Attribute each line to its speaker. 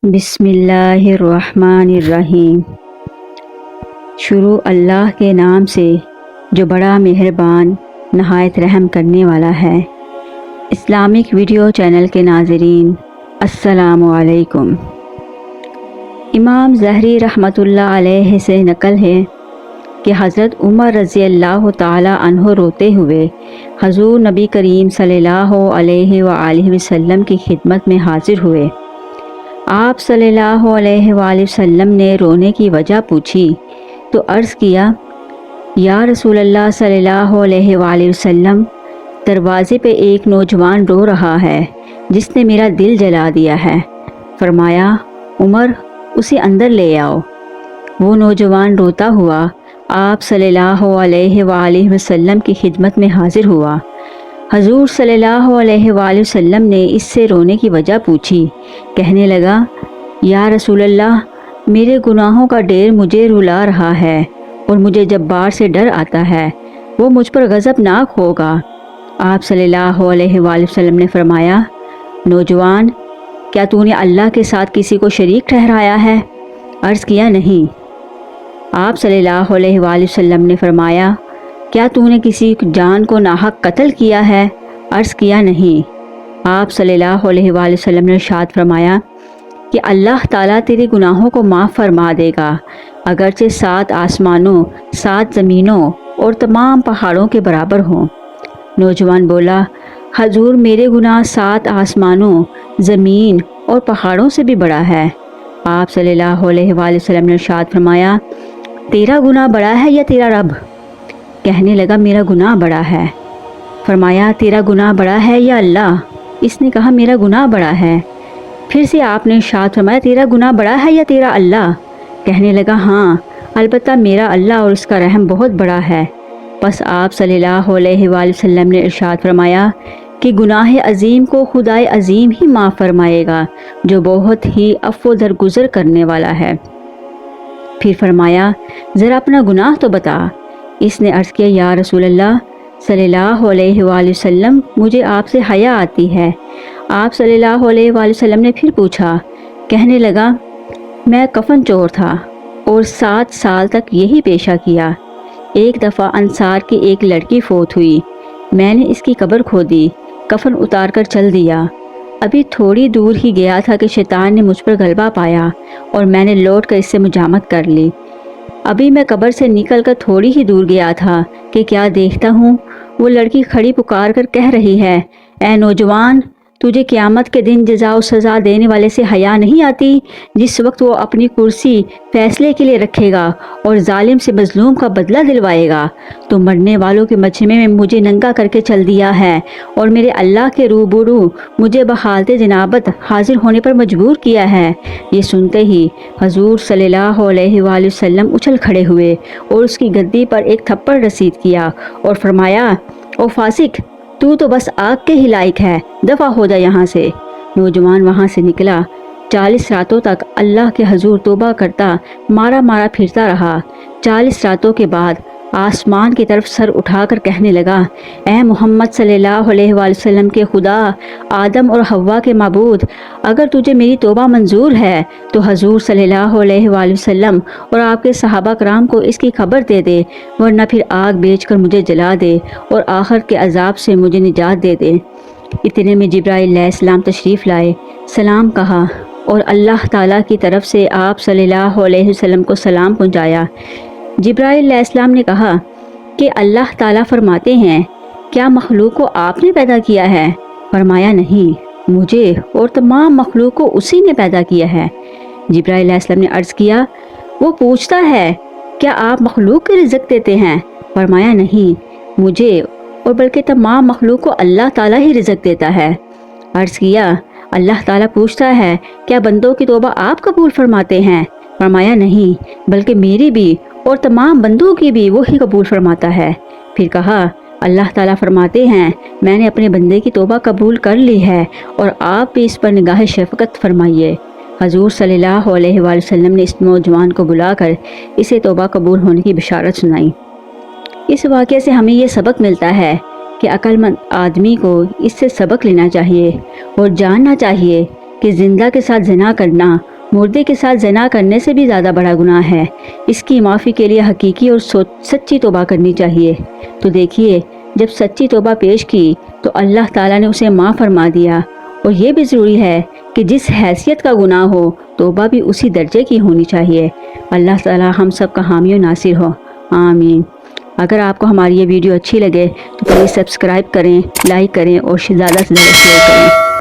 Speaker 1: بسم اللہ الرحمن الرحیم۔ شروع اللہ کے نام سے جو بڑا مہربان نہایت رحم کرنے والا ہے۔ اسلامک ویڈیو چینل کے ناظرین السلام علیکم۔ امام ظہری رحمۃ اللہ علیہ سے نقل ہے کہ حضرت عمر رضی اللہ تعالی عنہ روتے ہوئے حضور نبی کریم صلی اللہ علیہ وآلہ وسلم کی خدمت میں حاضر ہوئے۔ آپ صلی اللہ علیہ وآلہ وسلم نے رونے کی وجہ پوچھی تو عرض کیا، یا رسول اللہ صلی اللہ علیہ وآلہ وسلم، دروازے پہ ایک نوجوان رو رہا ہے جس نے میرا دل جلا دیا ہے۔ فرمایا، عمر اسے اندر لے آؤ۔ وہ نوجوان روتا ہوا آپ صلی اللہ علیہ وآلہ وسلم کی خدمت میں حاضر ہوا۔ حضور صلی اللہ علیہ وآلہ وسلم نے اس سے رونے کی وجہ پوچھی۔ کہنے لگا، یا رسول اللہ، میرے گناہوں کا ڈیر مجھے رلا رہا ہے اور مجھے جبار سے ڈر آتا ہے، وہ مجھ پر غضبناک ہوگا۔ آپ صلی اللہ علیہ وآلہ وسلم نے فرمایا، نوجوان، کیا تو نے اللہ کے ساتھ کسی کو شریک ٹھہرایا ہے؟ عرض کیا، نہیں۔ آپ صلی اللہ علیہ وآلہ وسلم نے فرمایا، کیا تو نے کسی جان کو ناحق قتل کیا ہے؟ عرض کیا، نہیں۔ آپ صلی اللہ علیہ وآلہ وسلم نے ارشاد فرمایا کہ اللہ تعالیٰ تیرے گناہوں کو معاف فرما دے گا، اگرچہ 7 آسمانوں، 7 زمینوں اور تمام پہاڑوں کے برابر ہوں۔ نوجوان بولا، حضور، میرے گناہ 7 آسمانوں، زمین اور پہاڑوں سے بھی بڑا ہے۔ آپ صلی اللہ علیہ وآلہ وسلم نے ارشاد فرمایا، تیرا گناہ بڑا ہے یا تیرا رب؟ کہنے لگا، میرا گناہ بڑا ہے۔ فرمایا، تیرا گناہ بڑا ہے یا اللہ؟ اس نے کہا، میرا گناہ بڑا ہے۔ پھر سے آپ نے ارشاد فرمایا، تیرا گناہ بڑا ہے یا تیرا اللہ؟ کہنے لگا، ہاں البتہ میرا اللہ اور اس کا رحم بہت بڑا ہے۔ پس آپ صلی اللہ علیہ وآلہ وسلم نے ارشاد فرمایا کہ گناہ عظیم کو خدائے عظیم ہی معاف فرمائے گا جو بہت ہی عفو درگزر کرنے والا ہے۔ پھر فرمایا، ذرا اپنا گناہ تو بتا۔ اس نے عرض کیا، یا رسول اللہ صلی اللہ علیہ وآلہ وسلم، مجھے آپ سے حیا آتی ہے۔ آپ صلی اللہ علیہ وآلہ وسلم نے پھر پوچھا۔ کہنے لگا، میں کفن چور تھا اور 7 سال تک یہی پیشہ کیا۔ ایک دفعہ انصار کی ایک لڑکی فوت ہوئی، میں نے اس کی قبر کھودی، کفن اتار کر چل دیا۔ ابھی تھوڑی دور ہی گیا تھا کہ شیطان نے مجھ پر غلبہ پایا اور میں نے لوٹ کر اس سے مجامت کر لی۔ ابھی میں قبر سے نکل کر تھوڑی ہی دور گیا تھا کہ کیا دیکھتا ہوں، وہ لڑکی کھڑی پکار کر کہہ رہی ہے، اے نوجوان، تجھے قیامت کے دن جزا و سزا دینے والے سے حیا نہیں آتی، جس وقت وہ اپنی کرسی فیصلے کے لیے رکھے گا اور ظالم سے مظلوم کا بدلہ دلوائے گا؟ تو مرنے والوں کے مجمع میں مجھے ننگا کر کے چل دیا ہے اور میرے اللہ کے روبرو مجھے بحالت جنابت حاضر ہونے پر مجبور کیا ہے۔ یہ سنتے ہی حضور صلی اللہ علیہ وآلہ وسلم اچھل کھڑے ہوئے اور اس کی گدی پر ایک تھپڑ رسید کیا اور فرمایا، او فاسق، تو بس آگ کے ہی لائق ہے، دفع ہو جا یہاں سے۔ نوجوان وہاں سے نکلا، 40 راتوں تک اللہ کے حضور توبہ کرتا مارا مارا پھرتا رہا۔ 40 راتوں کے بعد آسمان کی طرف سر اٹھا کر کہنے لگا، اے محمد صلی اللہ علیہ وآلہ وسلم کے خدا، آدم اور حوا کے معبود، اگر تجھے میری توبہ منظور ہے تو حضور صلی اللہ علیہ وآلہ وسلم اور آپ کے صحابہ کرام کو اس کی خبر دے دے، ورنہ پھر آگ بیچ کر مجھے جلا دے اور آخر کے عذاب سے مجھے نجات دے دے۔ اتنے میں جبرائیل علیہ السلام تشریف لائے، سلام کہا اور اللہ تعالیٰ کی طرف سے آپ صلی اللہ علیہ وسلم کو سلام پہنچایا۔ جبرائیل علیہ السلام نے کہا کہ اللہ تعالیٰ فرماتے ہیں، کیا مخلوق کو آپ نے پیدا کیا ہے؟ فرمایا، نہیں، مجھے اور تمام مخلوق کو اسی نے پیدا کیا ہے۔ جبرائیل علیہ السلام نے عرض کیا، وہ پوچھتا ہے، کیا آپ مخلوق کے رزق دیتے ہیں؟ فرمایا، نہیں، مجھے اور بلکہ تمام مخلوق کو اللہ تعالیٰ ہی رزق دیتا ہے۔ عرض کیا، اللہ تعالیٰ پوچھتا ہے، کیا بندوں کی توبہ آپ قبول فرماتے ہیں؟ فرمایا، نہیں، بلکہ میری بھی اور تمام بندوں کی بھی وہی قبول فرماتا ہے۔ پھر کہا، اللہ تعالیٰ فرماتے ہیں، میں نے اپنے بندے کی توبہ قبول کر لی ہے اور آپ بھی اس پر نگاہ شفقت فرمائیے۔ حضور صلی اللہ علیہ وآلہ وسلم نے اس نوجوان کو بلا کر اسے توبہ قبول ہونے کی بشارت سنائی۔ اس واقعے سے ہمیں یہ سبق ملتا ہے کہ عقل مند آدمی کو اس سے سبق لینا چاہیے اور جاننا چاہیے کہ زندہ کے ساتھ زنا کرنا مردے کے ساتھ زنا کرنے سے بھی زیادہ بڑا گناہ ہے۔ اس کی معافی کے لیے حقیقی اور سچی توبہ کرنی چاہیے۔ تو دیکھیے، جب سچی توبہ پیش کی تو اللہ تعالیٰ نے اسے معاف فرما دیا۔ اور یہ بھی ضروری ہے کہ جس حیثیت کا گناہ ہو توبہ بھی اسی درجے کی ہونی چاہیے۔ اللہ تعالیٰ ہم سب کا حامی و ناصر ہو، آمین۔ اگر آپ کو ہماری یہ ویڈیو اچھی لگے تو پلیز سبسکرائب کریں، لائک کریں اور زیادہ سے زیادہ شیئر کریں۔